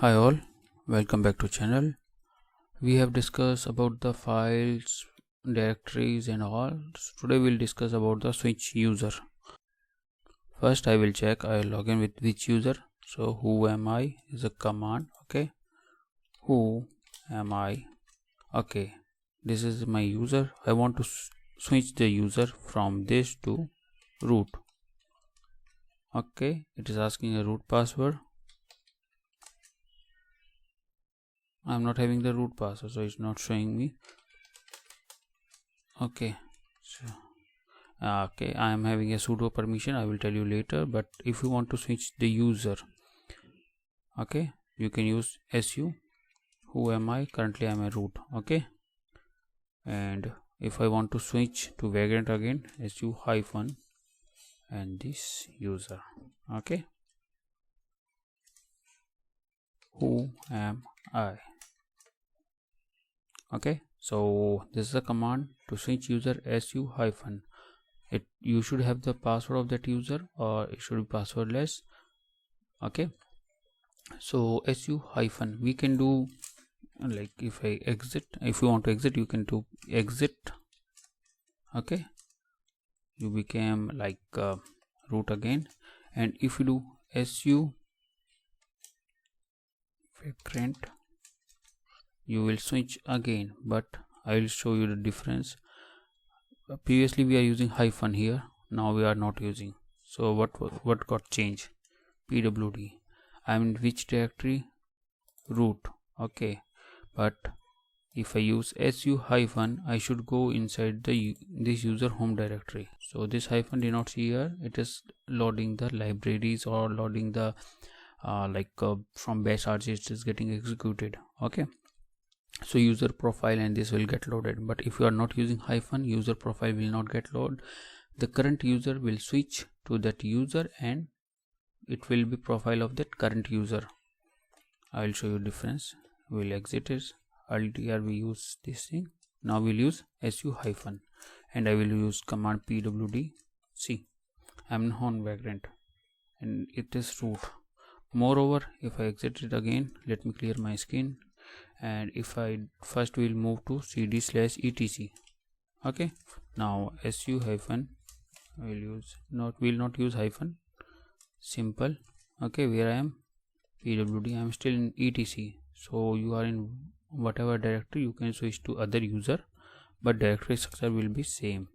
Hi all, welcome back to channel. We have discussed about the files, directories and all. So today we'll discuss about the switch user. First I will check I log in with which user. So who am I is a command. Okay, who am I? Okay, this is my user. I want to switch the user from this to root. Okay, it is asking a root password. I'm not having the root password, so it's not showing me. Okay, so okay, I am having a sudo permission. I will tell you later. But if you want to switch the user, okay, you can use su. Who am I? Currently I am a root. Okay, and if I want to switch to vagrant again, su hyphen and this user. Okay, who am I? Okay, so this is a command to switch user su hyphen. You should have the password of that user, or it should be passwordless. Okay, so su hyphen we can do like if I exit. If you want to exit, you can do exit. Okay, you became like root again. And if you do su vagrant, you will switch again, but I will show you the difference. Previously we are using hyphen here, now we are not using. So what got changed? pwd. I'm in which directory? Root. Okay, but if I use su hyphen, I should go inside this user home directory. So this hyphen denotes here it is loading the libraries or loading the from bash rg it is getting executed. Okay, so user profile and this will get loaded. But if you are not using hyphen, user profile will not get loaded. The current user will switch to that user and it will be profile of that current user. I will show you difference. We'll exit it. Earlier we use this thing. Now we'll use su hyphen and I will use command pwd. See, I'm on vagrant and it is root. Moreover, if I exit it again, let me clear my screen, and if I first will move to cd/etc. Okay, now su hyphen will not use hyphen, simple. Okay, where I am pwd, I am still in etc. So you are in whatever directory, you can switch to other user, but directory structure will be same.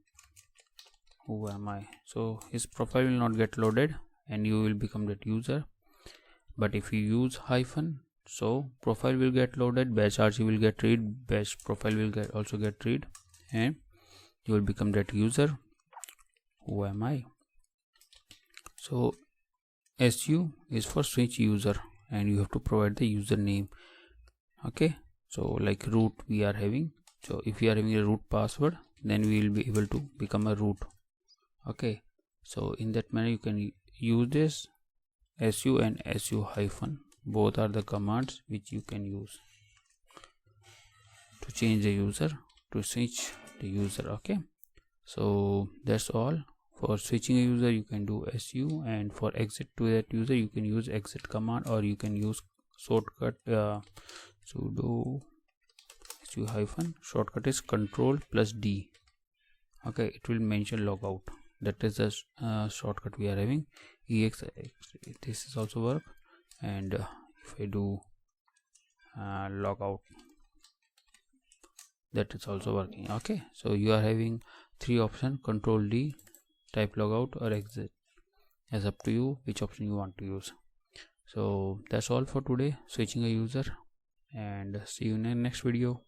Who am I? So his profile will not get loaded and you will become that user. But if you use hyphen, so profile will get loaded, bash rg will get read, bash profile will also get read, and you will become that user. Who am I? So su is for switch user and you have to provide the username. Okay, so like root we are having. So if we are having a root password, then we will be able to become a root. Okay, so in that manner you can use this su and su hyphen. Both are the commands which you can use to change the user, to switch the user. Okay, so that's all. For switching a user you can do su, and for exit to that user you can use exit command, or you can use shortcut sudo su hyphen. Shortcut is control+d. okay, it will mention logout. That is the shortcut we are having. Ex, this is also work. And if I do logout, that is also working. Okay, so you are having three options: control D, type logout, or exit. It's up to you which option you want to use. So that's all for today, switching a user, and see you in the next video.